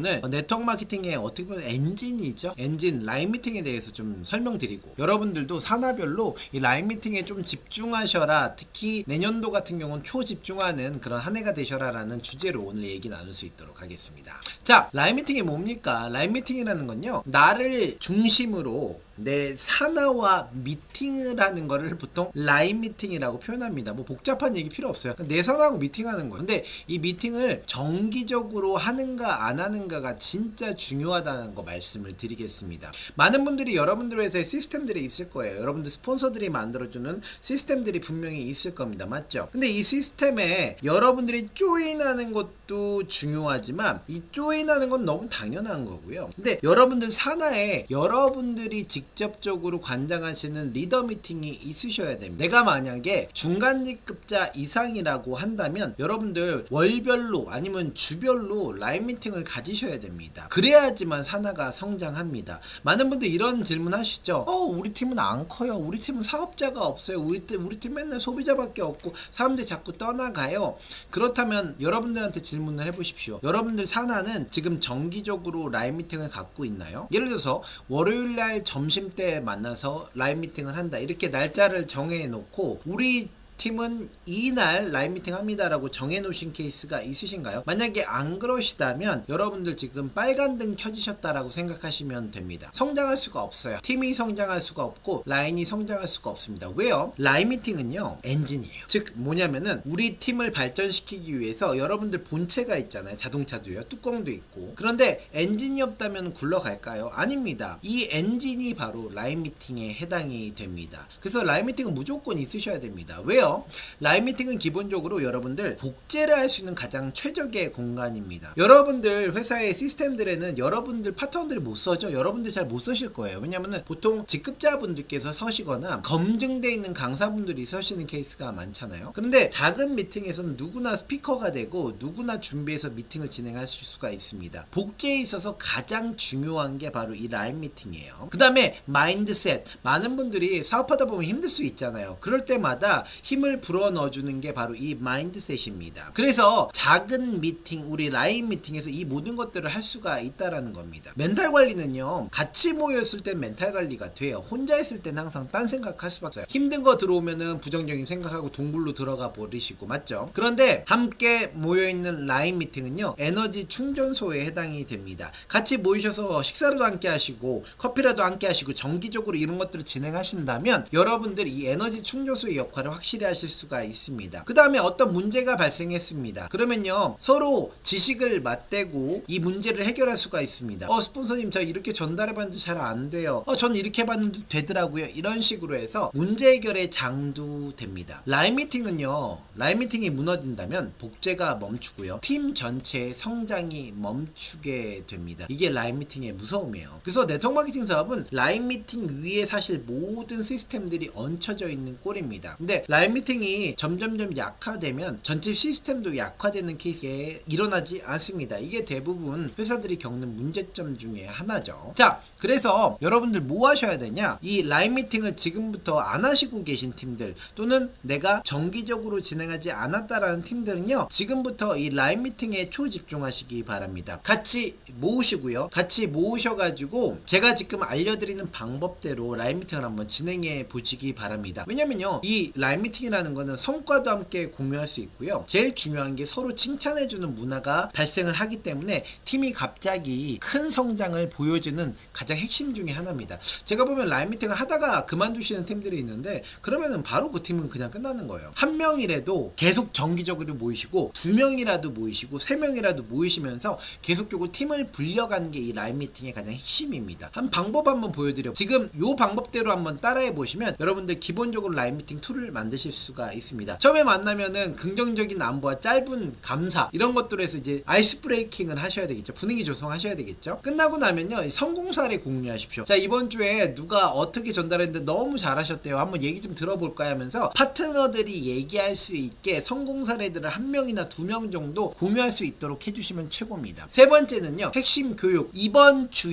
오늘 네트워크 마케팅의 어떻게 보면 엔진이죠. 엔진 라인 미팅에 대해서 좀 설명드리고, 여러분들도 산하별로 이 라인 미팅에 좀 집중하셔라, 특히 내년도 같은 경우는 초집중하는 그런 한 해가 되셔라 라는 주제로 오늘 얘기 나눌 수 있도록 하겠습니다. 자, 라인 미팅이 뭡니까? 라인 미팅이라는 건요, 나를 중심으로 내 산하와 미팅을 하는 거를 보통 라인 미팅이라고 표현합니다. 뭐 복잡한 얘기 필요 없어요. 내 산하고 미팅하는 거예요. 근데 이 미팅을 정기적으로 하는가 안 하는가가 진짜 중요하다는 거 말씀을 드리겠습니다. 많은 분들이 여러분들 회사에 시스템들이 있을 거예요. 여러분들 스폰서들이 만들어주는 시스템들이 분명히 있을 겁니다. 맞죠? 근데 이 시스템에 여러분들이 조인하는 것도 중요하지만 이 조인하는 건 너무 당연한 거고요. 근데 여러분들 산하에 여러분들이 직접적으로 관장하시는 리더 미팅이 있으셔야 됩니다. 내가 만약에 중간직급자 이상이라고 한다면 여러분들 월별로 아니면 주별로 라인 미팅을 가지셔야 됩니다. 그래야지만 산하가 성장합니다. 많은 분들 이런 질문 하시죠. 우리 팀은 안 커요. 우리 팀은 사업자가 없어요. 우리 팀 맨날 소비자밖에 없고 사람들이 자꾸 떠나가요. 그렇다면 여러분들한테 질문을 해보십시오. 여러분들 산하는 지금 정기적으로 라인 미팅을 갖고 있나요? 예를 들어서 월요일날 점심 때 만나서 라인 미팅을 한다, 이렇게 날짜를 정해 놓고 우리 팀은 이날 라인 미팅 합니다라고 정해놓으신 케이스가 있으신가요? 만약에 안 그러시다면 여러분들 지금 빨간 등 켜지셨다라고 생각하시면 됩니다. 성장할 수가 없어요. 팀이 성장할 수가 없고 라인이 성장할 수가 없습니다. 왜요? 라인 미팅은요, 엔진이에요. 즉 뭐냐면은 우리 팀을 발전시키기 위해서 여러분들 본체가 있잖아요. 자동차도요, 뚜껑도 있고. 그런데 엔진이 없다면 굴러갈까요? 아닙니다. 이 엔진이 바로 라인 미팅에 해당이 됩니다. 그래서 라인 미팅은 무조건 있으셔야 됩니다. 왜요? 라인 미팅은 기본적으로 여러분들 복제를 할 수 있는 가장 최적의 공간입니다. 여러분들 회사의 시스템들에는 여러분들 파트너들이 못 써죠. 여러분들 잘 못 쓰실 거예요. 왜냐면은 보통 직급자분들께서 서시거나 검증되어 있는 강사분들이 서시는 케이스가 많잖아요. 그런데 작은 미팅에서는 누구나 스피커가 되고 누구나 준비해서 미팅을 진행하실 수가 있습니다. 복제에 있어서 가장 중요한 게 바로 이 라인 미팅이에요. 그 다음에 마인드셋. 많은 분들이 사업하다 보면 힘들 수 있잖아요. 그럴 때마다 힘을 불어 넣어주는 게 바로 이 마인드셋입니다. 그래서 작은 미팅, 우리 라인 미팅에서 이 모든 것들을 할 수가 있다라는 겁니다. 멘탈 관리는요, 같이 모였을 땐 멘탈 관리가 돼요. 혼자 있을 땐 항상 딴 생각할 수밖에 없어요. 힘든 거 들어오면은 부정적인 생각하고 동굴로 들어가 버리시고, 맞죠? 그런데 함께 모여있는 라인 미팅은요, 에너지 충전소에 해당이 됩니다. 같이 모이셔서 식사라도 함께 하시고 커피라도 함께 하시고 정기적으로 이런 것들을 진행하신다면 여러분들이 이 에너지 충전소의 역할을 확실히 하실 수가 있습니다. 그 다음에 어떤 문제가 발생했습니다. 그러면요, 서로 지식을 맞대고 이 문제를 해결할 수가 있습니다. 스폰서님, 저 이렇게 전달해봤는데 잘 안 돼요. 저는 이렇게 해봤는데 되더라고요. 이런 식으로 해서 문제 해결의 장도 됩니다. 라인 미팅은요, 라인 미팅이 무너진다면 복제가 멈추고요, 팀 전체의 성장이 멈추게 됩니다. 이게 라인 미팅의 무서움이에요. 그래서 네트워크 마케팅 사업은 라인 미팅 위에 사실 모든 시스템들이 얹혀져 있는 꼴입니다. 근데 라인 미팅이 점점점 약화되면 전체 시스템도 약화되는 케이스에 일어나지 않습니다. 이게 대부분 회사들이 겪는 문제점 중에 하나죠. 자, 그래서 여러분들 뭐 하셔야 되냐? 이 라인 미팅을 지금부터 안 하시고 계신 팀들, 또는 내가 정기적으로 진행하지 않았다라는 팀들은요, 지금부터 이 라인 미팅에 초집중하시기 바랍니다. 같이 모으시고요, 같이 모으셔가지고 제가 지금 알려드리는 방법대로 라인 미팅을 한번 진행해 보시기 바랍니다. 왜냐면요, 이 라인 미팅이라는 거는 성과도 함께 공유할 수 있고요, 제일 중요한 게 서로 칭찬해주는 문화가 발생을 하기 때문에 팀이 갑자기 큰 성장을 보여주는 가장 핵심 중에 하나입니다. 제가 보면 라인 미팅을 하다가 그만두시는 팀들이 있는데 그러면은 바로 그 팀은 그냥 끝나는 거예요. 한 명이라도 계속 정기적으로 모이시고, 두 명이라도 모이시고, 세 명이라도 모이시면서 계속적으로 팀을 불려가는 게 이 라인 미팅의 가장 핵심입니다. 한 방법 한번 보여드려. 지금 요 방법대로 한번 따라해 보시면 여러분들 기본적으로 라인 미팅 툴을 만드실 수가 있습니다. 처음에 만나면은 긍정적인 안부와 짧은 감사, 이런 것들을 해서 이제 아이스 브레이킹을 하셔야 되겠죠. 분위기 조성하셔야 되겠죠. 끝나고 나면요, 성공 사례 공유하십시오. 자, 이번 주에 누가 어떻게 전달했는데 너무 잘하셨대요. 한번 얘기 좀 들어볼까요? 하면서 파트너들이 얘기할 수 있게 성공 사례들을 한 명이나 두 명 정도 공유할 수 있도록 해주시면 최고입니다. 세 번째는요, 핵심 교육. 이번 주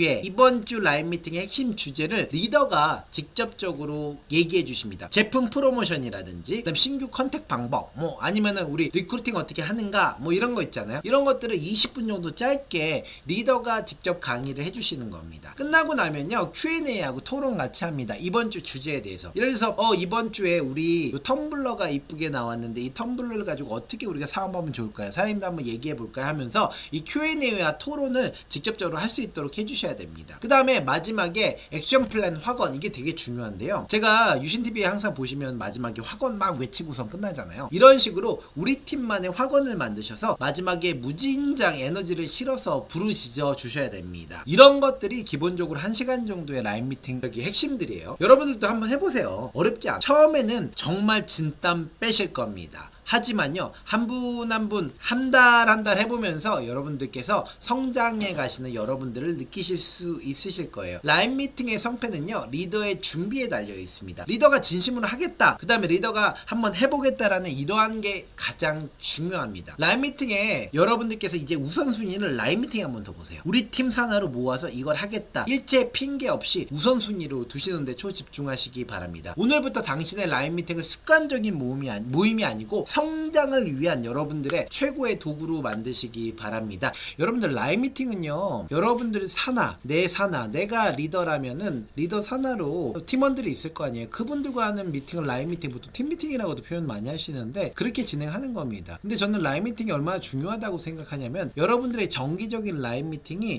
라인 미팅의 핵심 주제를 리더가 직접적으로 얘기해 주십니다. 제품 프로모션이라든지 방법이라든지 그다음 신규 컨택 방법 뭐 아니면은 우리 리크루팅 어떻게 하는가 뭐 이런 거 있잖아요. 이런 것들을 20분 정도 짧게 리더가 직접 강의를 해주시는 겁니다. 끝나고 나면요 Q&A하고 토론 같이 합니다. 이번 주 주제에 대해서. 예를 들어서 이번 주에 우리 텀블러가 이쁘게 나왔는데 이 텀블러를 가지고 어떻게 우리가 사업하면 좋을까요? 사장님도 한번 얘기해 볼까요? 하면서 이 Q&A와 토론을 직접적으로 할 수 있도록 해주셔야 됩니다. 그 다음에 마지막에 액션 플랜 확언, 이게 되게 중요한데요. 제가 유신TV에 항상 보시면 마지막에 확언 막 외치고선 끝나잖아요. 이런 식으로 우리 팀만의 확언을 만드셔서 마지막에 무진장 에너지를 실어서 부르짖어 주셔야 됩니다. 이런 것들이 기본적으로 1시간 정도의 라인 미팅 핵심들이에요. 여러분들도 한번 해보세요. 어렵지 않아요. 처음에는 정말 진땀 빼실 겁니다. 하지만요 한 분 한 분 한 달 해보면서 여러분들께서 성장해 가시는 여러분들을 느끼실 수 있으실 거예요. 라인 미팅의 성패는요 리더의 준비에 달려 있습니다. 리더가 진심으로 하겠다, 그 다음에 리더가 한번 해보겠다라는 이러한 게 가장 중요합니다. 라인 미팅에 여러분들께서 이제 우선순위를 라인 미팅에 한번 더 보세요. 우리 팀 산하로 모아서 이걸 하겠다, 일체 핑계 없이 우선순위로 두시는데 초집중하시기 바랍니다. 오늘부터 당신의 라인 미팅을 습관적인 모임이 아니고 성장을 위한 여러분들의 최고의 도구로 만드시기 바랍니다. 여러분들 라인 미팅은요 여러분들 산하, 내 산하, 내가 리더라면은 리더 산하로 팀원들이 있을 거 아니에요. 그분들과 하는 미팅을 라인 미팅, 보통 팀 미팅이라고도 표현 많이 하시는데 그렇게 진행하는 겁니다. 근데 저는 라인 미팅이 얼마나 중요하다고 생각하냐면 여러분들의 정기적인 라인 미팅이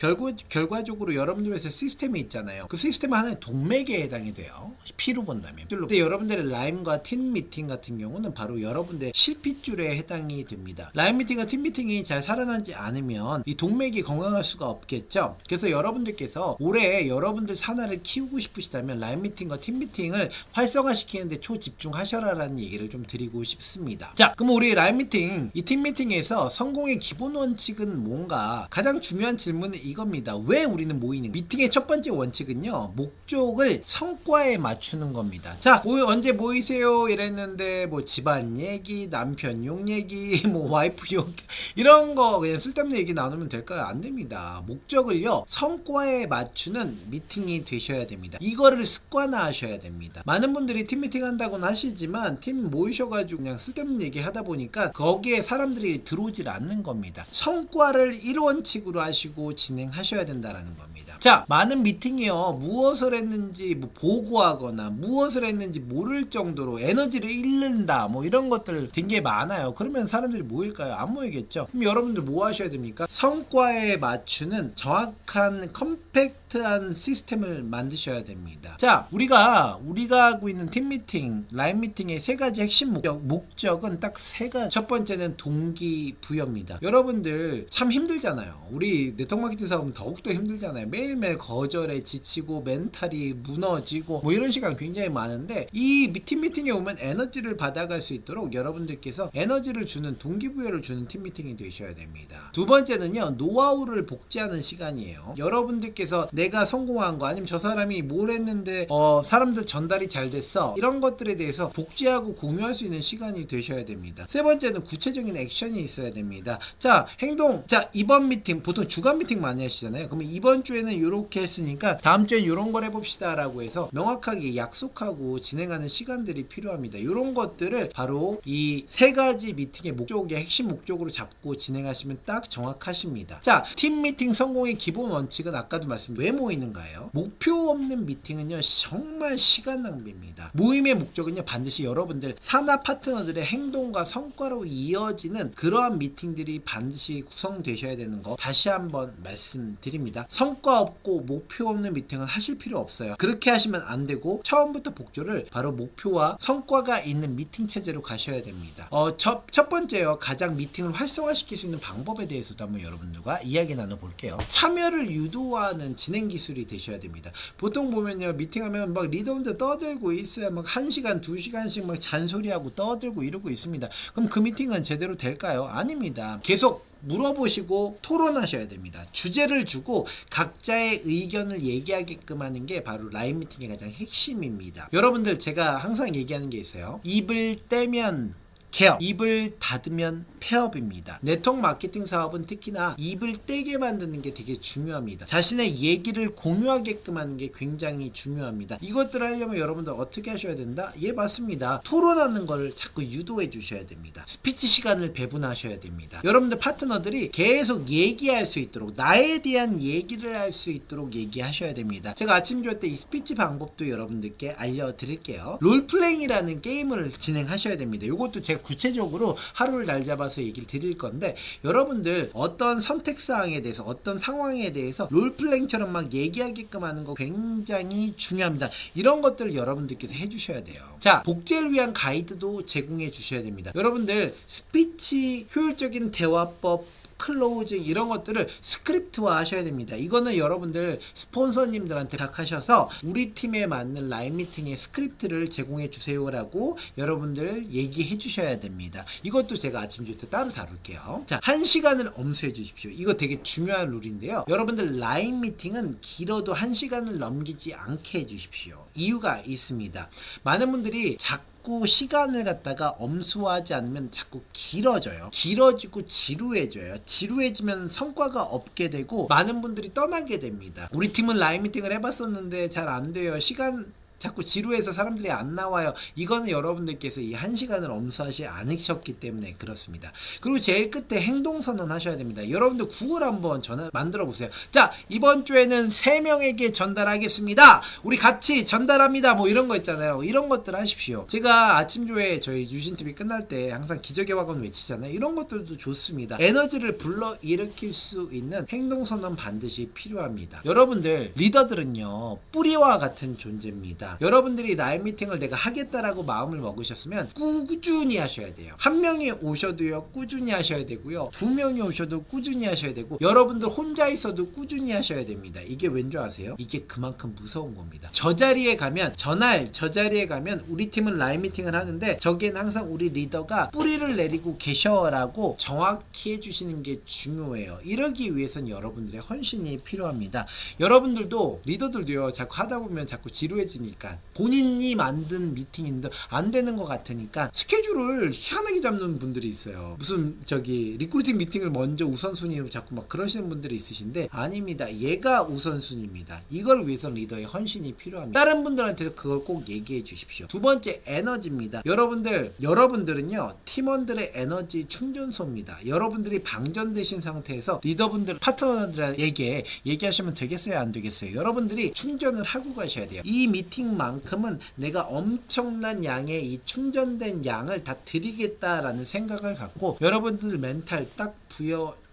결과적으로 여러분들에서 시스템이 있잖아요. 그 시스템 하나의 동맥에 해당이 돼요. 피로 본다면. 근데 여러분들의 라인과 팀 미팅 같은 경우는 바로 여러분들의 실핏줄에 해당이 됩니다. 라인 미팅과 팀 미팅이 잘 살아나지 않으면 이 동맥이 건강할 수가 없겠죠. 그래서 여러분들께서 올해 여러분들 산하를 키우고 싶으시다면 라인 미팅과 팀 미팅을 활성화시키는데 초집중하셔라라는 얘기를 좀 드리고 싶습니다. 자, 그럼 우리 라인 미팅, 이 팀 미팅에서 성공의 기본 원칙은 뭔가? 가장 중요한 질문은 이겁니다. 왜 우리는 모이는? 미팅의 첫 번째 원칙은요 목적을 성과에 맞추는 겁니다. 자, 언제 모이세요 이랬는데 뭐 집안 얘기, 남편 욕 얘기, 뭐 와이프 욕 이런 거 그냥 쓸데없는 얘기 나누면 될까요? 안 됩니다. 목적을요 성과에 맞추는 미팅이 되셔야 됩니다. 이거를 습관화 하셔야 됩니다. 많은 분들이 팀 미팅 한다고는 하시지만 팀 모이셔가지고 그냥 쓸데없는 얘기 하다 보니까 거기에 사람들이 들어오질 않는 겁니다. 성과를 1원칙으로 하시고 진행하셔야 된다라는 겁니다. 자, 많은 미팅이요 무엇을 했는지 뭐 보고하거나 무엇을 했는지 모를 정도로 에너지를 잃는다 뭐 이런 것들 되게 많아요. 그러면 사람들이 모일까요? 안 모이겠죠. 그럼 여러분들 뭐 하셔야 됩니까? 성과에 맞추는 정확한 컴팩트한 시스템을 만드셔야 됩니다. 자, 우리가 하고 있는 팀 미팅, 라인 미팅의 세 가지 핵심 목적은 딱 세 가지. 첫 번째는 동기부여입니다. 여러분들 참 힘들잖아요. 우리 네트워크 마케팅 사업은 더욱더 힘들잖아요. 매일매일 거절에 지치고 멘탈이 무너지고 뭐 이런 시간 굉장히 많은데 이 팀 미팅에 오면 에너지를 받아갈 수 있도록 여러분들께서 에너지를 주는, 동기부여를 주는 팀 미팅이 되셔야 됩니다. 두 번째는요 노하우를 복제하는 시간이에요. 여러분들께서 내가 성공한 거 아니면 저 사람이 뭘 했는데 사람들 전달이 잘 됐어, 이런 것들에 대해서 복제하고 공유할 수 있는 시간이 되셔야 됩니다. 세 번째는 구체적인 액션이 있어야 됩니다. 자, 행동. 자, 이번 미팅 보통 주간 미팅 많이 하시잖아요. 그러면 이번 주에는 이렇게 했으니까 다음 주엔 이런 걸 해봅시다 라고 해서 명확하게 약속하고 진행하는 시간들이 필요합니다. 이런 것들을 바로 이 세 가지 미팅의 목적의 핵심 목적으로 잡고 진행하시면 딱 정확하십니다. 자, 팀 미팅 성공의 기본 원칙은 아까도 말씀드린 왜 모이는가요? 목표 없는 미팅은요 정말 시간 낭비입니다. 모임의 목적은요 반드시 여러분들 산하 파트너들의 행동과 성과로 이어지는 그러한 미팅들이 반드시 구성되셔야 되는 거 다시 한번 말씀드립니다. 성과 없고 목표 없는 미팅은 하실 필요 없어요. 그렇게 하시면 안 되고 처음부터 목표를 바로 목표와 성과가 있는 미팅 체제로 가셔야 됩니다. 첫 번째요 가장 미팅을 활성화시킬 수 있는 방법에 대해서도 한번 여러분들과 이야기 나눠볼게요. 참여를 유도하는 진행 기술이 되셔야 됩니다. 보통 보면요 미팅하면 막 리더 혼자 떠들고 있어요. 막 1시간 2시간씩 막 잔소리하고 떠들고 이러고 있습니다. 그럼 그 미팅은 제대로 될까요? 아닙니다. 계속 물어보시고 토론하셔야 됩니다. 주제를 주고 각자의 의견을 얘기하게끔 하는 게 바로 라인 미팅의 가장 핵심입니다. 여러분들 제가 항상 얘기하는 게 있어요. 입을 떼면 케어, 입을 닫으면 폐업입니다. 네트워크 마케팅 사업은 특히나 입을 떼게 만드는 게 되게 중요합니다. 자신의 얘기를 공유하게끔 하는 게 굉장히 중요합니다. 이것들을 하려면 여러분들 어떻게 하셔야 된다? 예, 맞습니다. 토론하는 걸 자꾸 유도해 주셔야 됩니다. 스피치 시간을 배분하셔야 됩니다. 여러분들 파트너들이 계속 얘기할 수 있도록, 나에 대한 얘기를 할 수 있도록 얘기하셔야 됩니다. 제가 아침 조회 때 이 스피치 방법도 여러분들께 알려드릴게요. 롤플레잉이라는 게임을 진행하셔야 됩니다. 이것도 제가 구체적으로 하루를 날 잡아서 얘기를 드릴 건데, 여러분들 어떤 선택사항에 대해서, 어떤 상황에 대해서 롤플레잉처럼 막 얘기하게끔 하는 거 굉장히 중요합니다. 이런 것들을 여러분들께서 해주셔야 돼요. 자, 복제를 위한 가이드도 제공해 주셔야 됩니다. 여러분들 스피치 효율적인 대화법, 클로징 이런 것들을 스크립트화 하셔야 됩니다. 이거는 여러분들 스폰서님들한테 부탁하셔서 우리 팀에 맞는 라인 미팅의 스크립트를 제공해 주세요라고 여러분들 얘기해 주셔야 됩니다. 이것도 제가 아침 조회 때 따로 다룰게요. 자, 1시간을 엄수해 주십시오. 이거 되게 중요한 룰인데요. 여러분들 라인 미팅은 길어도 1시간을 넘기지 않게 해 주십시오. 이유가 있습니다. 많은 분들이 자꾸 시간을 갖다가 엄수하지 않으면 자꾸 길어지고 지루해져요. 지루해지면 성과가 없게 되고 많은 분들이 떠나게 됩니다. 우리 팀은 라인 미팅을 해봤었는데 잘 안 돼요. 시간 자꾸 지루해서 사람들이 안 나와요. 이거는 여러분들께서 이 1시간을 엄수하지 않으셨기 때문에 그렇습니다. 그리고 제일 끝에 행동선언 하셔야 됩니다. 여러분들 구글 한번 만들어 보세요. 자, 이번 주에는 3명에게 전달하겠습니다. 우리 같이 전달합니다. 뭐 이런 거 있잖아요. 이런 것들 하십시오. 제가 아침 조회 저희 유신TV 끝날 때 항상 기적의 와건 외치잖아요. 이런 것들도 좋습니다. 에너지를 불러일으킬 수 있는 행동선언 반드시 필요합니다. 여러분들 리더들은요, 뿌리와 같은 존재입니다. 여러분들이 라인 미팅을 내가 하겠다라고 마음을 먹으셨으면 꾸준히 하셔야 돼요. 1명이 오셔도요, 꾸준히 하셔야 되고요. 2명이 오셔도 꾸준히 하셔야 되고, 여러분들 혼자 있어도 꾸준히 하셔야 됩니다. 이게 왠 줄 아세요? 이게 그만큼 무서운 겁니다. 저 자리에 가면, 저 자리에 가면 우리 팀은 라인 미팅을 하는데 저기에는 항상 우리 리더가 뿌리를 내리고 계셔라고 정확히 해주시는 게 중요해요. 이러기 위해서는 여러분들의 헌신이 필요합니다. 여러분들도, 리더들도요, 자꾸 하다 보면 자꾸 지루해지니까 본인이 만든 미팅인데 안 되는 것 같으니까 스케줄을 희한하게 잡는 분들이 있어요. 무슨 리크루팅 미팅을 먼저 우선순위로 자꾸 막 그러시는 분들이 있으신데, 아닙니다. 얘가 우선순위입니다. 이걸 위해서 리더의 헌신이 필요합니다. 다른 분들한테도 그걸 꼭 얘기해 주십시오. 두 번째, 에너지입니다. 여러분들은요, 팀원들의 에너지 충전소입니다. 여러분들이 방전되신 상태에서 리더분들, 파트너들에게 얘기하시면 되겠어요, 안 되겠어요? 여러분들이 충전을 하고 가셔야 돼요. 이 미팅만큼은 내가 엄청난 양의 이 충전된 양을 다 드리겠다라는 생각을 갖고 여러분들 멘탈 딱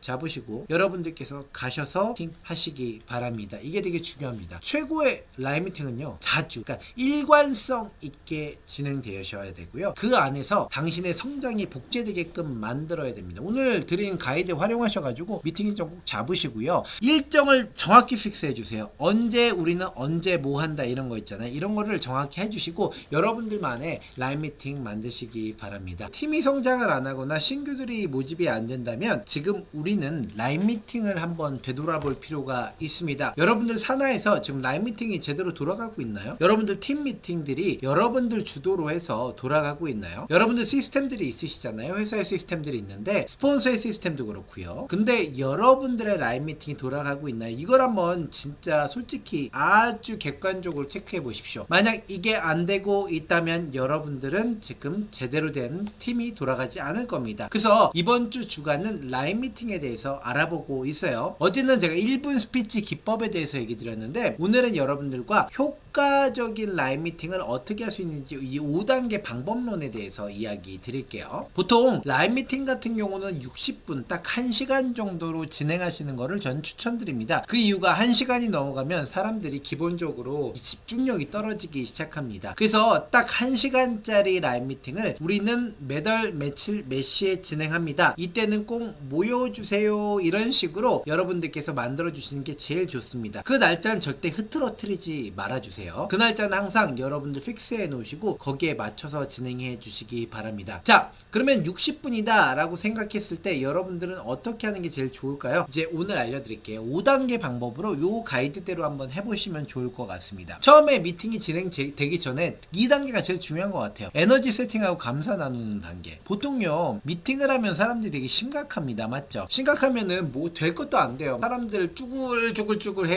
잡으시고 여러분들께서 가셔서 하시기 바랍니다. 이게 되게 중요합니다. 최고의 라인 미팅은요, 자주, 그러니까 일관성 있게 진행되셔야 되고요. 그 안에서 당신의 성장이 복제되게끔 만들어야 됩니다. 오늘 드린 가이드 활용하셔가지고 미팅 일정 꼭 잡으시고요. 일정을 정확히 픽스해 주세요. 우리는 언제 뭐 한다 이런 거 있잖아요. 이런 거를 정확히 해주시고 여러분들만의 라인 미팅 만드시기 바랍니다. 팀이 성장을 안 하거나 신규들이 모집이 안 된다면 지금 우리는 라인 미팅을 한번 되돌아볼 필요가 있습니다. 여러분들 산하에서 지금 라인 미팅이 제대로 돌아가고 있나요? 여러분들 팀 미팅들이 여러분들 주도로 해서 돌아가고 있나요? 여러분들 시스템들이 있으시잖아요. 회사의 시스템들이 있는데 스폰서의 시스템도 그렇고요. 근데 여러분들의 라인 미팅이 돌아가고 있나요? 이걸 한번 진짜 솔직히 아주 객관적으로 체크해 보십시오. 만약 이게 안 되고 있다면 여러분들은 지금 제대로 된 팀이 돌아가지 않을 겁니다. 그래서 이번 주 주간은 라인 미팅에 대해서 알아보고 있어요. 어제는 제가 1분 스피치 기법에 대해서 얘기 드렸는데 오늘은 여러분들과 효과적인 라인 미팅을 어떻게 할 수 있는지 이 5단계 방법론에 대해서 이야기 드릴게요. 보통 라인 미팅 같은 경우는 60분 딱 1시간 정도로 진행하시는 거를 전 추천드립니다. 그 이유가 1시간이 넘어가면 사람들이 기본적으로 집중력이 떨어지기 시작합니다. 그래서 딱 1시간짜리 라인 미팅을 우리는 몇 월 며칠 몇 시에 진행합니다. 이때는 꼭 모여주세요 주세요. 이런 식으로 여러분들께서 만들어 주시는 게 제일 좋습니다. 그 날짜는 절대 흐트러뜨리지 말아주세요. 그 날짜는 항상 여러분들 픽스해 놓으시고 거기에 맞춰서 진행해 주시기 바랍니다. 자, 그러면 60분이다 라고 생각했을 때 여러분들은 어떻게 하는 게 제일 좋을까요? 이제 오늘 알려드릴게요. 5단계 방법으로 요 가이드대로 한번 해보시면 좋을 것 같습니다. 처음에 미팅이 진행되기 전에 2단계가 제일 중요한 것 같아요. 에너지 세팅하고 감사 나누는 단계. 보통요 미팅을 하면 사람들이 되게 심각합니다. 맞죠? 심각하면은 뭐 될 것도 안 돼요. 사람들 쭈글쭈글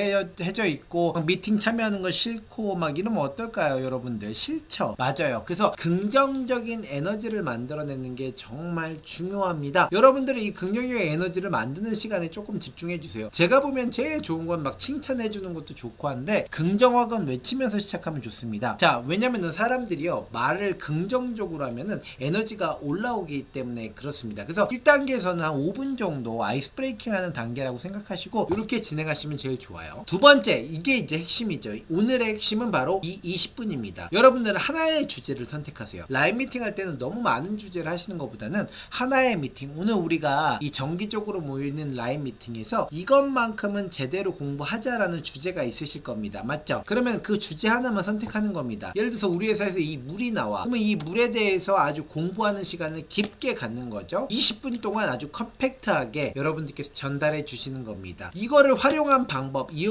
해져 있고 미팅 참여하는 거 싫고 막 이러면 어떨까요? 여러분들 싫죠? 맞아요. 그래서 긍정적인 에너지를 만들어내는 게 정말 중요합니다. 여러분들이 이 긍정적인 에너지를 만드는 시간에 조금 집중해 주세요. 제가 보면 제일 좋은 건 막 칭찬해 주는 것도 좋고 한데 긍정학은 외치면서 시작하면 좋습니다. 자, 왜냐면은 사람들이요 말을 긍정적으로 하면은 에너지가 올라오기 때문에 그렇습니다. 그래서 1단계에서는 한 5분 정도 아이스 브레이킹 하는 단계라고 생각하시고 이렇게 진행하시면 제일 좋아요. 두 번째, 이게 이제 핵심이죠. 오늘의 핵심은 바로 이 20분입니다. 여러분들은 하나의 주제를 선택하세요. 라이브 미팅 할 때는 너무 많은 주제를 하시는 것보다는 하나의 미팅, 오늘 우리가 이 정기적으로 모이는 라이브 미팅에서 이것만큼은 제대로 공부하자라는 주제가 있으실 겁니다. 맞죠? 그러면 그 주제 하나만 선택하는 겁니다. 예를 들어서 우리 회사에서 이 물이 나와. 그러면 이 물에 대해서 아주 공부하는 시간을 깊게 갖는 거죠. 20분 동안 아주 컴팩트하게 여러분들께서 전달해 주시는 겁니다. 이거를 활용한 방법, 이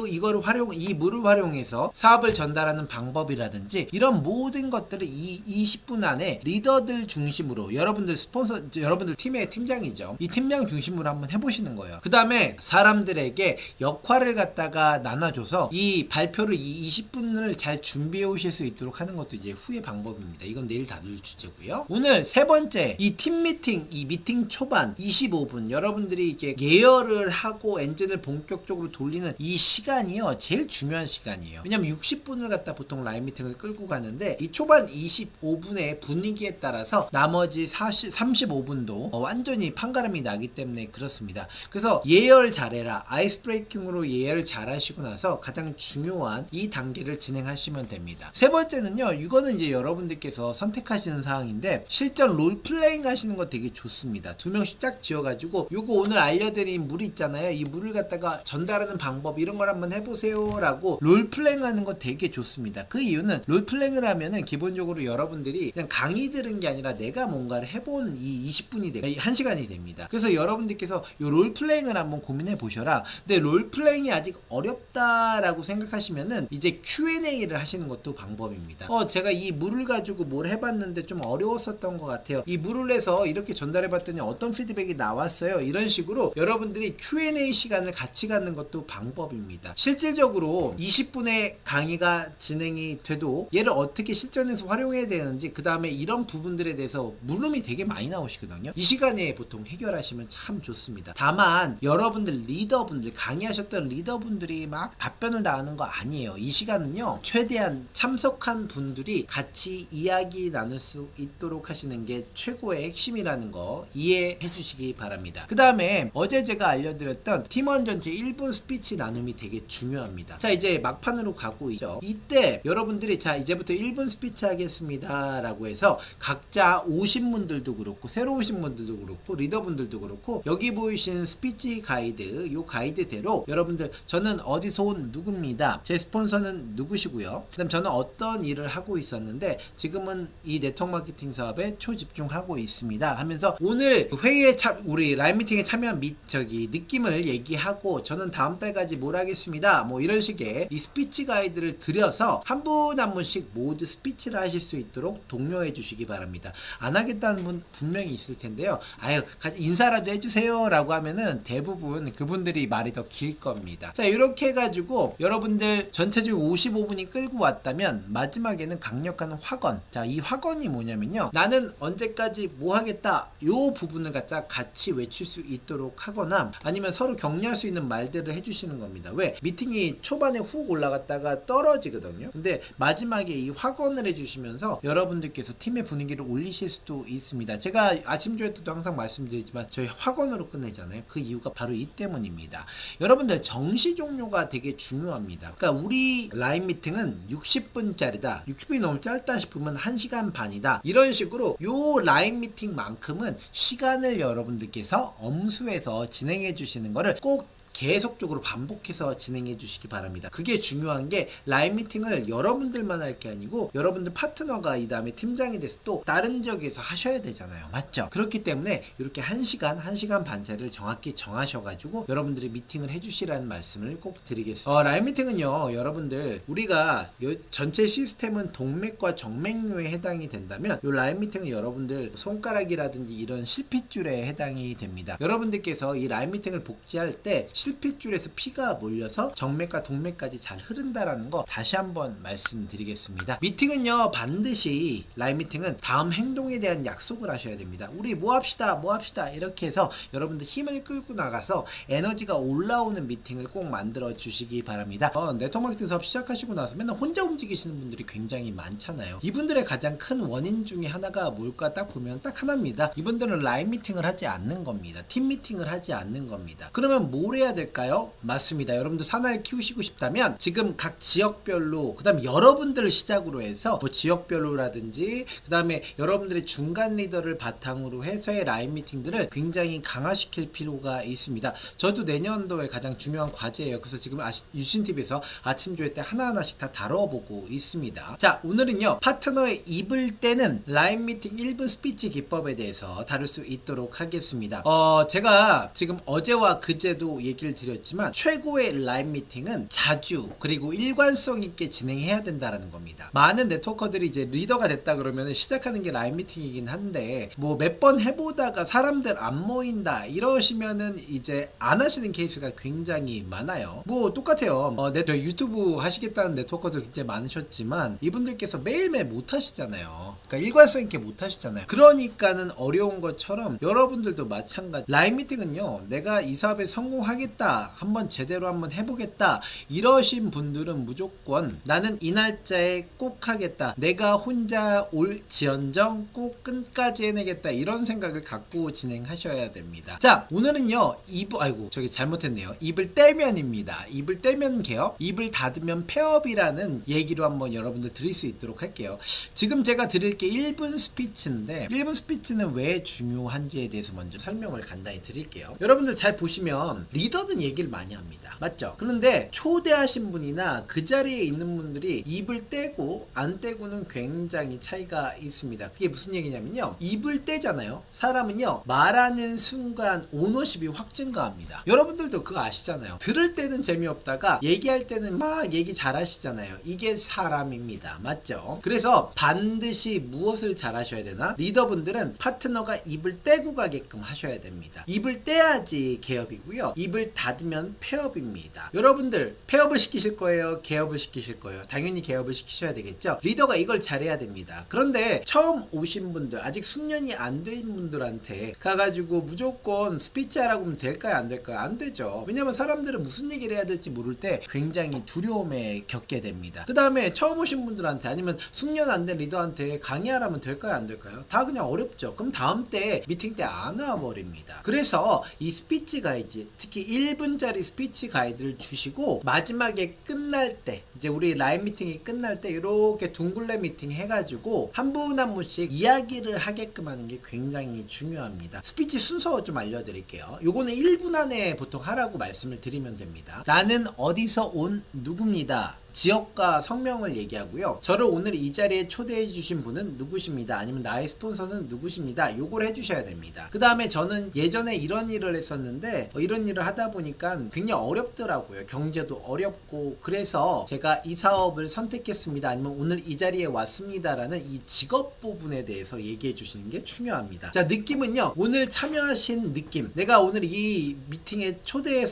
물을 활용해서 사업을 전달하는 방법이라든지 이런 모든 것들을 이 20분 안에 리더들 중심으로 여러분들 스폰서, 여러분들 팀의 팀장이죠. 이 팀장 중심으로 한번 해보시는 거예요. 그 다음에 사람들에게 역할을 갖다가 나눠줘서 이 발표를 이 20분을 잘 준비해 오실 수 있도록 하는 것도 이제 후의 방법입니다. 이건 내일 다룰 주제고요. 오늘 세 번째, 이 팀 미팅, 이 미팅 초반 25분 여러분들이 이제 예열을 하고 엔진을 본격적으로 돌리는 이 시간이요 제일 중요한 시간이에요. 왜냐면 60분을 갖다 보통 라이브 미팅을 끌고 가는데 이 초반 25분의 분위기에 따라서 나머지 35분도 완전히 판가름이 나기 때문에 그렇습니다. 그래서 예열 잘해라. 아이스 브레이킹으로 예열 잘 하시고 나서 가장 중요한 이 단계를 진행하시면 됩니다. 세 번째는요, 이거는 이제 여러분들께서 선택하시는 사항인데 실전 롤플레잉 하시는 거 되게 좋습니다. 두 명씩 짝 지어가지고 요거 오늘 알려드린 물 있잖아요. 이 물을 갖다가 전달하는 방법 이런 걸 한번 해보세요 라고 롤플레잉 하는 거 되게 좋습니다. 그 이유는 롤플레잉을 하면은 기본적으로 여러분들이 그냥 강의 들은 게 아니라 내가 뭔가를 해본 이 20분이 돼 1시간이 됩니다. 그래서 여러분들께서 요 롤플레잉을 한번 고민해 보셔라. 근데 롤플레잉이 아직 어렵다라고 생각하시면은 이제 Q&A를 하시는 것도 방법입니다. 제가 이 물을 가지고 뭘 해봤는데 좀 어려웠었던 것 같아요. 이 물을 해서 이렇게 전달해봤더니 어떤 피드백이 나왔어요. 이런 식으로 여러분들이 Q&A 시간을 같이 갖는 것도 방법입니다. 실질적으로 20분의 강의가 진행이 돼도 얘를 어떻게 실전에서 활용해야 되는지 그 다음에 이런 부분들에 대해서 물음이 되게 많이 나오시거든요. 이 시간에 보통 해결하시면 참 좋습니다. 다만 여러분들 리더분들 강의하셨던 리더분들이 막 답변을 다 하는 거 아니에요. 이 시간은요 최대한 참석한 분들이 같이 이야기 나눌 수 있도록 하시는 게 최고의 핵심이라는 거 이해해 주시기 바랍니다. 그 다음에 어제 제가 알려드렸던 팀원 전체 1분 스피치 나눔이 되게 중요합니다. 자, 이제 막판으로 가고 있죠. 이때 여러분들이 자 이제부터 1분 스피치 하겠습니다 라고 해서 각자 오신 분들도 그렇고 새로 오신 분들도 그렇고 리더분들도 그렇고 여기 보이신 스피치 가이드 요 가이드대로 여러분들 저는 어디서 온 누구입니다. 제 스폰서는 누구시고요. 그 다음 저는 어떤 일을 하고 있었는데 지금은 이 네트워크 마케팅 사업에 초집중하고 있습니다 하면서 오늘 회의에 우리 라이브 미팅에 참여한 느낌을 얘기하고 저는 다음 달까지 뭘 하겠습니다 뭐 이런 식의 이 스피치 가이드를 드려서 한 분 한 분씩 모두 스피치를 하실 수 있도록 독려해 주시기 바랍니다. 안 하겠다는 분 분명히 있을 텐데요. 아유 같이 인사라도 해주세요 라고 하면은 대부분 그분들이 말이 더 길 겁니다. 자, 이렇게 해가지고 여러분들 전체적으로 55분이 끌고 왔다면 마지막에는 강력한 확언. 자, 이 확언이 뭐냐면요, 나는 언제까지 뭐 하겠다 요 부분을 갖다 같이 외칠 수 있도록 하거나 아니면 서로 격려할 수 있는 말들을 해주시는 겁니다. 왜? 미팅이 초반에 훅 올라갔다가 떨어지거든요. 근데 마지막에 이 확언을 해주시면서 여러분들께서 팀의 분위기를 올리실 수도 있습니다. 제가 아침 조회 때도 항상 말씀드리지만 저희 확언으로 끝내잖아요. 그 이유가 바로 이 때문입니다. 여러분들 정시 종료가 되게 중요합니다. 그러니까 우리 라이브 미팅은 60분짜리다. 60분이 너무 짧다 싶으면 1시간 반이다. 이런 식으로 요 라이브 미팅만큼은 시간을 여러분들께서 암수해서 진행해 주시는 거를 꼭 계속적으로 반복해서 진행해 주시기 바랍니다. 그게 중요한 게 라인 미팅을 여러분들만 할 게 아니고 여러분들 파트너가 이 다음에 팀장이 돼서 또 다른 지역에서 하셔야 되잖아요. 맞죠? 그렇기 때문에 이렇게 1시간 반짜리를 정확히 정하셔가지고 여러분들이 미팅을 해주시라는 말씀을 꼭 드리겠습니다. 라인 미팅은요, 여러분들 우리가 전체 시스템은 동맥과 정맥류에 해당이 된다면 이 라인 미팅은 여러분들 손가락이라든지 이런 실핏줄에 해당이 됩니다. 여러분들께서 이 라인 미팅을 복제할 때 실핏줄에서 피가 몰려서 정맥과 동맥까지 잘 흐른다라는 거 다시 한번 말씀드리겠습니다. 미팅은요, 반드시 라인 미팅은 다음 행동에 대한 약속을 하셔야 됩니다. 우리 뭐 합시다 이렇게 해서 여러분들 힘을 끌고 나가서 에너지가 올라오는 미팅을 꼭 만들어 주시기 바랍니다. 네트워크 마케팅 사업 시작하시고 나서 맨날 혼자 움직이시는 분들이 굉장히 많잖아요. 이분들의 가장 큰 원인 중에 하나가 뭘까 딱 보면 딱 하나입니다. 이분들은 라인 미팅을 하지 않는 겁니다. 팀 미팅을 하지 않는 겁니다. 그러면 뭘 해야 될까요? 맞습니다. 여러분들 사나이를 키우시고 싶다면 지금 각 지역별로, 그 다음에 여러분들을 시작으로 해서 뭐 지역별로라든지 그 다음에 여러분들의 중간 리더를 바탕으로 해서의 라인 미팅들을 굉장히 강화시킬 필요가 있습니다. 저도 내년도에 가장 중요한 과제예요. 그래서 지금 유신TV에서 아침 조회 때 하나하나씩 다 다뤄보고 있습니다. 자, 오늘은요, 파트너의 입을 떼는 라인 미팅 1분 스피치 기법에 대해서 다룰 수 있도록 하겠습니다. 제가 지금 어제와 그제도 얘기를 드렸지만 최고의 라인 미팅은 자주 그리고 일관성 있게 진행해야 된다는 겁니다. 많은 네트워커들이 이제 리더가 됐다 그러면 시작하는 게 라인 미팅이긴 한데 뭐 몇 번 해보다가 사람들 안 모인다 이러시면은 이제 안 하시는 케이스가 굉장히 많아요. 뭐 똑같아요. 유튜브 하시겠다는 네트워커들 굉장히 많으셨지만 이분들께서 매일매일 못 하시잖아요. 그러니까 일관성 있게 못 하시잖아요. 그러니까는 어려운 것처럼 여러분들도 마찬가지. 라인 미팅은요, 내가 이 사업에 성공하겠다, 한번 제대로 한번 해보겠다 이러신 분들은 무조건 나는 이 날짜에 꼭 하겠다, 내가 혼자 올지언정 꼭 끝까지 해내겠다 이런 생각을 갖고 진행하셔야 됩니다. 자, 오늘은요, 잘못했네요. 입을 떼면입니다. 입을 떼면 개업, 입을 닫으면 폐업이라는 얘기로 한번 여러분들 드릴 수 있도록 할게요. 지금 제가 드릴 게 1분 스피치인데 1분 스피치는 왜 중요한지에 대해서 먼저 설명을 간단히 드릴게요. 여러분들 잘 보시면 리더는 얘기를 많이 합니다. 맞죠? 그런데 초대하신 분이나 그 자리에 있는 분들이 입을 떼고 안 떼고는 굉장히 차이가 있습니다. 그게 무슨 얘기냐면요, 입을 떼잖아요. 사람은요, 말하는 순간 오너십이 확 증가합니다. 여러분들도 그거 아시잖아요. 들을 때는 재미없다가 얘기할 때는 막 얘기 잘 하시잖아요. 이게 사람입니다. 맞죠? 그래서 반드시 무엇을 잘 하셔야 되나? 리더분들은 파트너가 입을 떼고 가게끔 하셔야 됩니다. 입을 떼야지 개업이고요, 입을 닫으면 폐업입니다. 여러분들 폐업을 시키실 거예요, 개업을 시키실 거예요? 당연히 개업을 시키셔야 되겠죠. 리더가 이걸 잘해야 됩니다. 그런데 처음 오신 분들, 아직 숙련이 안 된 분들한테 가가지고 무조건 스피치 하라고 하면 될까요, 안 될까요? 안 되죠. 왜냐면 사람들은 무슨 얘기를 해야 될지 모를 때 굉장히 두려움에 겪게 됩니다. 그 다음에 처음 오신 분들한테 아니면 숙련 안 된 리더한테 강의하라면 될까요, 안 될까요? 다 그냥 어렵죠. 그럼 다음 때 미팅 때 안 와버립니다. 그래서 이 스피치 가이드, 특히 1분짜리 스피치 가이드를 주시고 마지막에 끝날 때, 이제 우리 라인 미팅이 끝날 때 이렇게 둥글레 미팅 해가지고 한 분 한 분씩 이야기를 하게끔 하는 게 굉장히 중요합니다. 스피치 순서 좀 알려드릴게요. 요거는 1분 안에 보통 하라고 말씀을 드리면 됩니다. 나는 어디서 온 누구입니다. 지역과 성명을 얘기하고요. 저를 오늘 이 자리에 초대해 주신 분은 누구십니다. 아니면 나의 스폰서는 누구십니다. 요걸 해주셔야 됩니다. 그 다음에 저는 예전에 이런 일을 했었는데 이런 일을 하다 보니까 굉장히 어렵더라고요. 경제도 어렵고, 그래서 제가 이 사업을 선택했습니다. 아니면 오늘 이 자리에 왔습니다 라는 이 직업 부분에 대해서 얘기해 주시는 게 중요합니다. 자, 느낌은요, 오늘 참여하신 느낌, 내가 오늘 이 미팅에 초대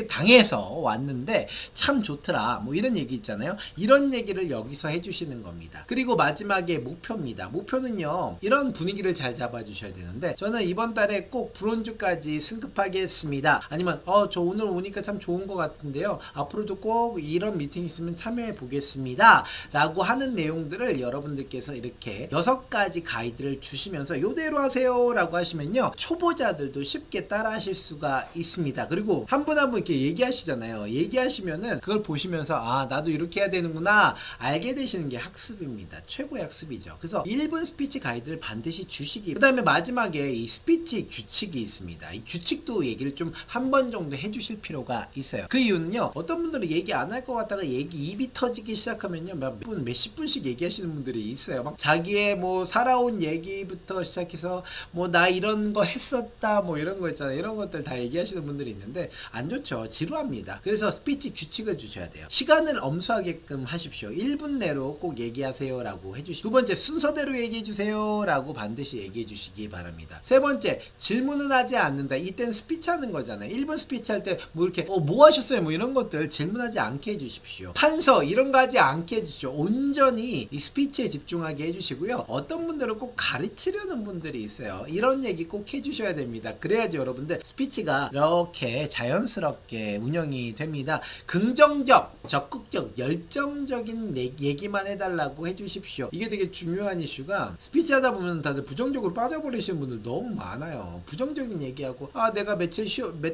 당해서 왔는데 참 좋더라, 뭐 이런 얘기 있잖아요. 이런 얘기를 여기서 해주시는 겁니다. 그리고 마지막에 목표입니다. 목표는요, 이런 분위기를 잘 잡아주셔야 되는데, 저는 이번 달에 꼭 브론즈까지 승급하겠습니다. 아니면 저 오늘 오니까 참 좋은 것 같은데요, 앞으로도 꼭 이런 미팅 있으면 참여해 보겠습니다 라고 하는 내용들을 여러분들께서 이렇게 6가지 가이드를 주시면서 요대로 하세요 라고 하시면요, 초보자들도 쉽게 따라 하실 수가 있습니다. 그리고 한 분 한 분 이렇게 얘기하시잖아요. 얘기하시면은 그걸 보시면서 아 나도 이렇게 해야 되는구나 알게 되시는 게 학습입니다. 최고의 학습이죠. 그래서 1분 스피치 가이드를 반드시 주시기, 그 다음에 마지막에 이 스피치 규칙이 있습니다. 이 규칙도 얘기를 좀 한 번 정도 해주실 필요가 있어요. 그 이유는요, 어떤 분들은 얘기 안 할 것 같다가 입이 터지기 시작하면요 몇십 분씩 얘기하시는 분들이 있어요. 막 자기의 뭐 살아온 얘기부터 시작해서 뭐 나 이런 거 했었다 뭐 이런 거 있잖아요. 이런 것들 다 얘기하시는 분들이 있는데 안 좋죠. 지루합니다. 그래서 스피치 규칙을 주셔야 돼요. 시간을 엄수하게끔 하십시오. 1분 내로 꼭 얘기하세요 라고 해주시고, 두 번째 순서대로 얘기해 주세요 라고 반드시 얘기해 주시기 바랍니다. 세 번째, 질문은 하지 않는다. 이땐 스피치 하는 거잖아요. 1분 스피치 할 때 뭐 이렇게 뭐 하셨어요 뭐 이런 것들 질문하지 않게 해주십시오. 판서 이런 거 하지 않게 해주십시오. 온전히 이 스피치에 집중하게 해주시고요. 어떤 분들은 꼭 가르치려는 분들이 있어요. 이런 얘기 꼭 해주셔야 됩니다. 그래야지 여러분들 스피치가 이렇게 자연스럽게 운영이 됩니다. 긍정적, 적극적, 열정적인 얘기만 해달라고 해주십시오. 이게 되게 중요한 이슈가, 스피치 하다 보면 다들 부정적으로 빠져버리시는 분들 너무 많아요. 부정적인 얘기하고 아 내가 몇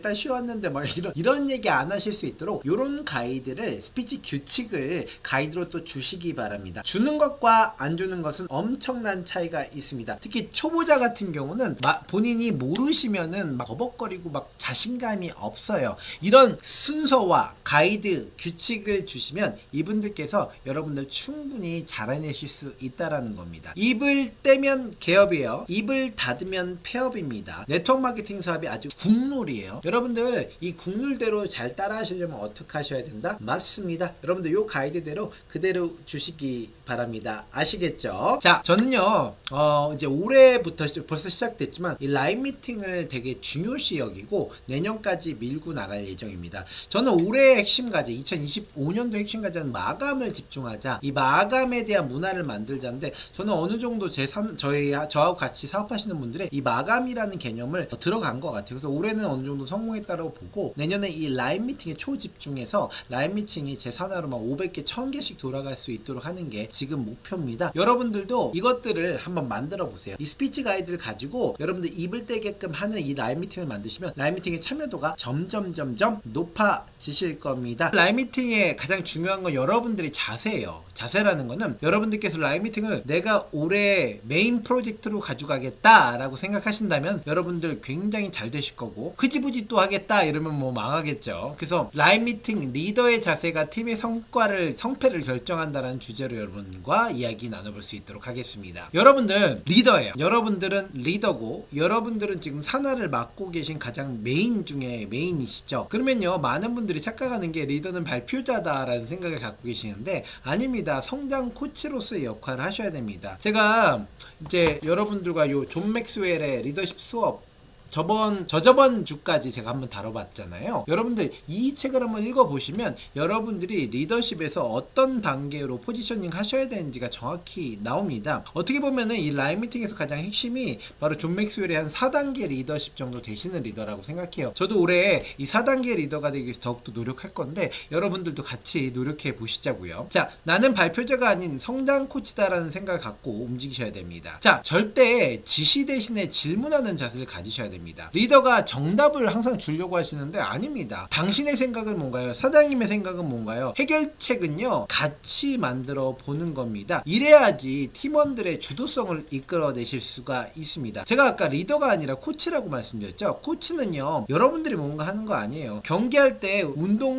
달 쉬었는데 막 이런 얘기 안 하실 수 있도록 이런 가이드를, 스피치 규칙을 가이드로 또 주시기 바랍니다. 주는 것과 안 주는 것은 엄청난 차이가 있습니다. 특히 초보자 같은 경우는 본인이 모르시면은 막 버벅거리고 막 자신감이 없어요. 이런 순서와 가이드 규칙을 주시면 이분들께서 여러분들 충분히 잘해내실 수 있다라는 겁니다. 입을 떼면 개업이에요. 입을 닫으면 폐업입니다. 네트워크 마케팅 사업이 아주 국룰이에요. 여러분들 이 국룰대로 잘 따라 하시려면 어떻게 하셔야 된다? 맞습니다. 여러분들 요 가이드대로 그대로 주시기 바랍니다. 아시겠죠? 자, 저는요 이제 올해부터 벌써 시작됐지만 이 라이브 미팅을 되게 중요시 여기고 내년까지 밀고 나갈 예정입니다. 저는 올해의 핵심 과제, 2025년도 핵심 과제는 마감을 집중하자, 이 마감에 대한 문화를 만들자인데, 저는 어느 정도 저하고 같이 사업하시는 분들의 이 마감이라는 개념을 들어간 것 같아요. 그래서 올해는 어느 정도 성공했다고 보고, 내년에 이 라이브 미팅에 초집중해서 라이브 미팅이 제 산하로 막 500개, 1000개씩 돌아갈 수 있도록 하는 게 지금 목표입니다. 여러분들도 이것들을 한번 만들어 보세요. 이 스피치 가이드를 가지고 여러분들 입을 떼게끔 하는 이 라이브 미팅을 만드시면 라이브 미팅의 참여도가 점점 높아지실 겁니다. 라이브 미팅의 가장 중요한 건 여러분들의 자세예요. 자세라는 거는 여러분들께서 라이브 미팅을 내가 올해 메인 프로젝트로 가져가겠다 라고 생각하신다면 여러분들 굉장히 잘 되실 거고, 흐지부지 또 하겠다 이러면 뭐 망하겠죠. 그래서 라이브 미팅 리더의 자세가 팀의 성패를 결정한다는 주제로 여러분과 이야기 나눠볼 수 있도록 하겠습니다. 여러분들 리더예요. 여러분들은 리더고, 여러분들은 지금 산하를 맡고 계신 가장 메인 중에 메인이시죠. 그러면요, 많은 분들이 착각하는 게 리더는 발표자다라는 생각을 갖고 계시는데 아닙니다. 성장 코치로서의 역할을 하셔야 됩니다. 제가 이제 여러분들과 요 존 맥스웰의 리더십 수업 저저번 주까지 제가 한번 다뤄봤잖아요. 여러분들 이 책을 한번 읽어보시면 여러분들이 리더십에서 어떤 단계로 포지셔닝 하셔야 되는지가 정확히 나옵니다. 어떻게 보면은 이 라이브 미팅에서 가장 핵심이 바로 존 맥스웰의 한 4단계 리더십 정도 되시는 리더라고 생각해요. 저도 올해 이 4단계 리더가 되기 위해서 더욱더 노력할 건데 여러분들도 같이 노력해 보시자고요. 자, 나는 발표자가 아닌 성장 코치다라는 생각을 갖고 움직이셔야 됩니다. 자, 절대 지시 대신에 질문하는 자세를 가지셔야 됩니다. 리더가 정답을 항상 주려고 하시는데 아닙니다. 당신의 생각은 뭔가요? 사장님의 생각은 뭔가요? 해결책은요, 같이 만들어 보는 겁니다. 이래야지 팀원들의 주도성을 이끌어내실 수가 있습니다. 제가 아까 리더가 아니라 코치라고 말씀드렸죠. 코치는요, 여러분들이 뭔가 하는 거 아니에요. 경기할 때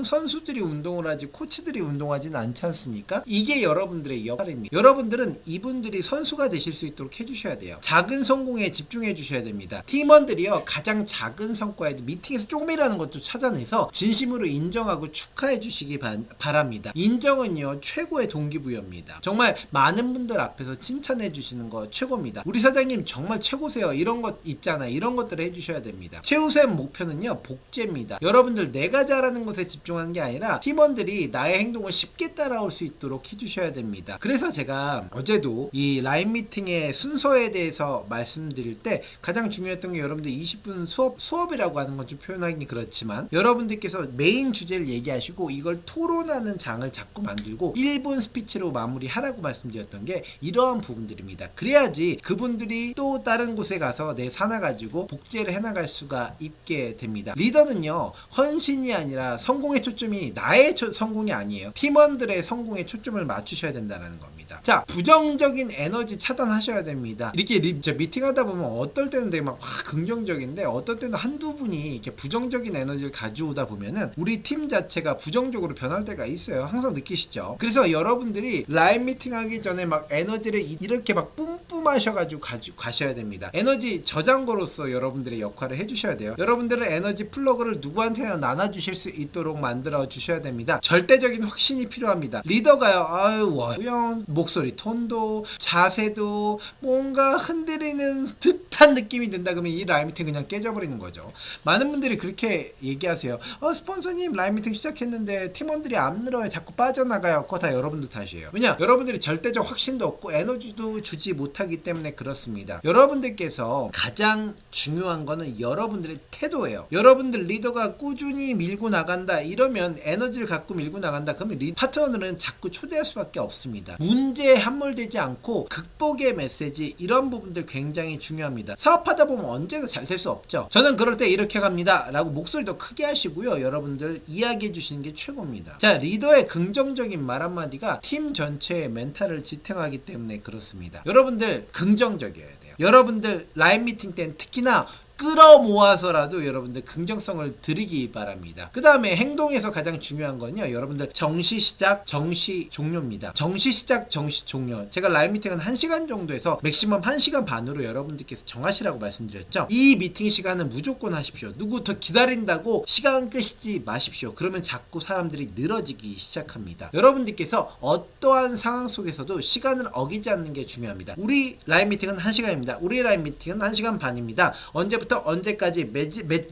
선수들이 운동을 하지 코치들이 운동하지는 않지 않습니까? 이게 여러분들의 역할입니다. 여러분들은 이분들이 선수가 되실 수 있도록 해주셔야 돼요. 작은 성공에 집중해 주셔야 됩니다. 팀원들이요, 가장 작은 성과에도 미팅에서 조금이라는 것도 찾아내서 진심으로 인정하고 축하해 주시기 바랍니다. 인정은요, 최고의 동기부여입니다. 정말 많은 분들 앞에서 칭찬해 주시는 거 최고입니다. 우리 사장님 정말 최고세요. 이런 것 있잖아요. 이런 것들을 해주셔야 됩니다. 최우선 목표는요, 복제입니다. 여러분들 내가 잘하는 것에 집중하는 게 아니라 팀원들이 나의 행동을 쉽게 따라올 수 있도록 해주셔야 됩니다. 그래서 제가 어제도 이 라이브 미팅의 순서에 대해서 말씀드릴 때 가장 중요했던 게, 여러분들 20분 수업이라고 하는 건 좀 표현하기 그렇지만 여러분들께서 메인 주제를 얘기하시고 이걸 토론하는 장을 자꾸 만들고 1분 스피치로 마무리하라고 말씀드렸던 게 이러한 부분들입니다. 그래야지 그분들이 또 다른 곳에 가서 내 사나 가지고 복제를 해나갈 수가 있게 됩니다. 리더는요, 헌신이 아니라 성공의 초점이 나의 성공이 아니에요. 팀원들의 성공에 초점을 맞추셔야 된다는 겁니다. 자, 부정적인 에너지 차단하셔야 됩니다. 이렇게 미팅하다 보면 어떨 때는 되게 막 긍정적인데 어떨 때는 한두 분이 이렇게 부정적인 에너지를 가져오다 보면은 우리 팀 자체가 부정적으로 변할 때가 있어요. 항상 느끼시죠? 그래서 여러분들이 라이브 미팅 하기 전에 막 에너지를 이렇게 막 뿜뿜하셔가지고 가셔야 됩니다. 에너지 저장고로서 여러분들의 역할을 해주셔야 돼요. 여러분들은 에너지 플러그를 누구한테나 나눠주실 수 있도록 만들어 주셔야 됩니다. 절대적인 확신이 필요합니다. 리더가요, 그냥 목소리 톤도 자세도 뭔가 흔들리는 듯한 느낌이 든다 그러면 이 라이브 미팅 그냥 깨져버리는 거죠. 많은 분들이 그렇게 얘기하세요. 스폰서님 라이브 미팅 시작했는데 팀원들이 안 늘어요. 자꾸 빠져나가요. 그거 다 여러분들 탓이에요. 왜냐? 여러분들이 절대적 확신도 없고 에너지도 주지 못하기 때문에 그렇습니다. 여러분들께서 가장 중요한 거는 여러분들의 태도예요. 여러분들 리더가 꾸준히 밀고 나간다 이러면 에너지를 갖고 밀고 나간다 그러면 파트너들은 자꾸 초대할 수밖에 없습니다. 문제에 함몰되지 않고 극복의 메시지 이런 부분들 굉장히 중요합니다. 사업하다 보면 언제나 잘 될 수 없죠. 저는 그럴 때 이렇게 갑니다 라고 목소리도 크게 하시고요. 여러분들 이야기해 주시는 게 최고입니다. 자, 리더의 긍정적인 말 한마디가 팀 전체의 멘탈을 지탱하기 때문에 그렇습니다. 여러분들 긍정적이어야 돼요. 여러분들 라이브 미팅 때는 특히나 끌어모아서라도 여러분들 긍정성을 드리기 바랍니다. 그 다음에 행동에서 가장 중요한 건요, 여러분들 정시 시작, 정시 종료입니다. 정시 시작, 정시 종료. 제가 라이브 미팅은 1시간 정도에서 맥시멈 1시간 반으로 여러분들께서 정하시라고 말씀드렸죠. 이 미팅 시간은 무조건 하십시오. 누구 더 기다린다고 시간 끄시지 마십시오. 그러면 자꾸 사람들이 늘어지기 시작합니다. 여러분들께서 어떠한 상황 속에서도 시간을 어기지 않는 게 중요합니다. 우리 라이브 미팅은 1시간입니다. 우리 라이브 미팅은 1시간 반입니다. 언제부터 언제까지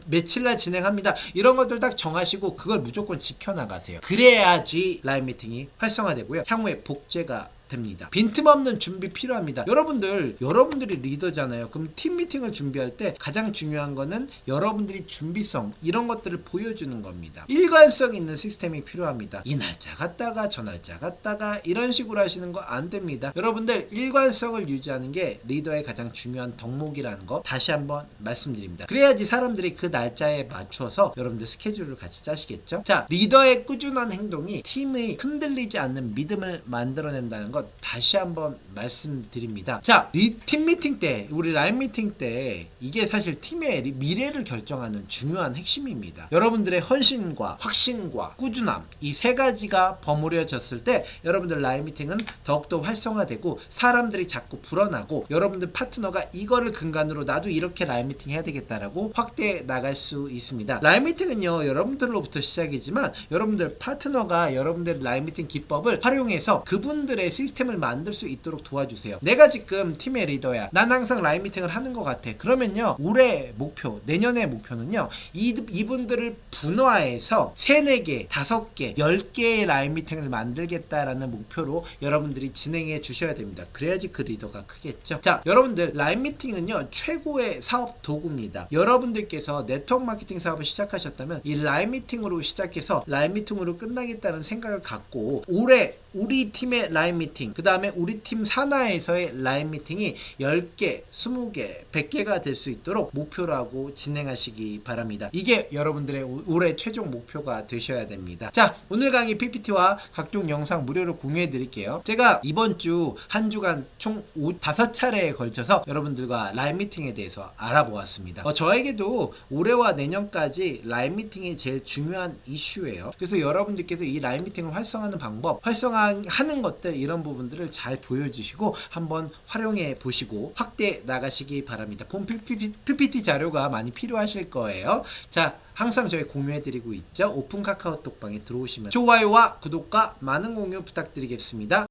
며칠날 진행합니다. 이런 것들 딱 정하시고 그걸 무조건 지켜나가세요. 그래야지 라이브 미팅이 활성화되고요. 향후에 복제가 됩니다. 빈틈없는 준비 필요합니다. 여러분들이 리더잖아요. 그럼 팀 미팅을 준비할 때 가장 중요한 거는 여러분들이 준비성 이런 것들을 보여주는 겁니다. 일관성 있는 시스템이 필요합니다. 이 날짜 갔다가 저 날짜 갔다가 이런 식으로 하시는 거 안 됩니다. 여러분들 일관성을 유지하는 게 리더의 가장 중요한 덕목이라는 거 다시 한번 말씀드립니다. 그래야지 사람들이 그 날짜에 맞춰서 여러분들 스케줄을 같이 짜시겠죠? 자, 리더의 꾸준한 행동이 팀의 흔들리지 않는 믿음을 만들어낸다는 것 다시 한번 말씀드립니다. 자, 팀 미팅 때, 우리 라이브 미팅 때 이게 사실 팀의 미래를 결정하는 중요한 핵심입니다. 여러분들의 헌신과 확신과 꾸준함 이 세 가지가 버무려졌을 때 여러분들 라이브 미팅은 더욱더 활성화되고 사람들이 자꾸 불어나고 여러분들 파트너가 이거를 근간으로 나도 이렇게 라이브 미팅 해야 되겠다라고 확대해 나갈 수 있습니다. 라이브 미팅은요, 여러분들로부터 시작이지만 여러분들 파트너가 여러분들 라이브 미팅 기법을 활용해서 그분들의 시스템을 만들 수 있도록 도와주세요. 내가 지금 팀의 리더야. 난 항상 라이브 미팅을 하는 것 같아. 그러면요, 올해 목표, 내년의 목표는요, 이분들을 분화해서 3, 4개, 5개, 10개의 라이브 미팅을 만들겠다라는 목표로 여러분들이 진행해 주셔야 됩니다. 그래야지 그 리더가 크겠죠. 자, 여러분들 라이브 미팅은요, 최고의 사업 도구입니다. 여러분들께서 네트워크 마케팅 사업을 시작하셨다면 이 라이브 미팅으로 시작해서 라이브 미팅으로 끝나겠다는 생각을 갖고 올해 우리 팀의 라이브 미팅, 그 다음에 우리 팀 산하에서의 라이브 미팅이 10개, 20개, 100개가 될 수 있도록 목표로 하고 진행하시기 바랍니다. 이게 여러분들의 올해 최종 목표가 되셔야 됩니다. 자, 오늘 강의 PPT와 각종 영상 무료로 공유해 드릴게요. 제가 이번 주 한 주간 총 5차례에 걸쳐서 여러분들과 라이브 미팅에 대해서 알아보았습니다. 저에게도 올해와 내년까지 라이브 미팅이 제일 중요한 이슈예요. 그래서 여러분들께서 이 라이브 미팅을 활성화하는 방법, 활성화하는 것들 이런 부분들을 잘 보여주시고 한번 활용해 보시고 확대해 나가시기 바랍니다. 본 PPT 자료가 많이 필요하실 거예요. 자, 항상 저희 공유해드리고 있죠. 오픈 카카오톡방에 들어오시면 좋아요와 구독과 많은 공유 부탁드리겠습니다.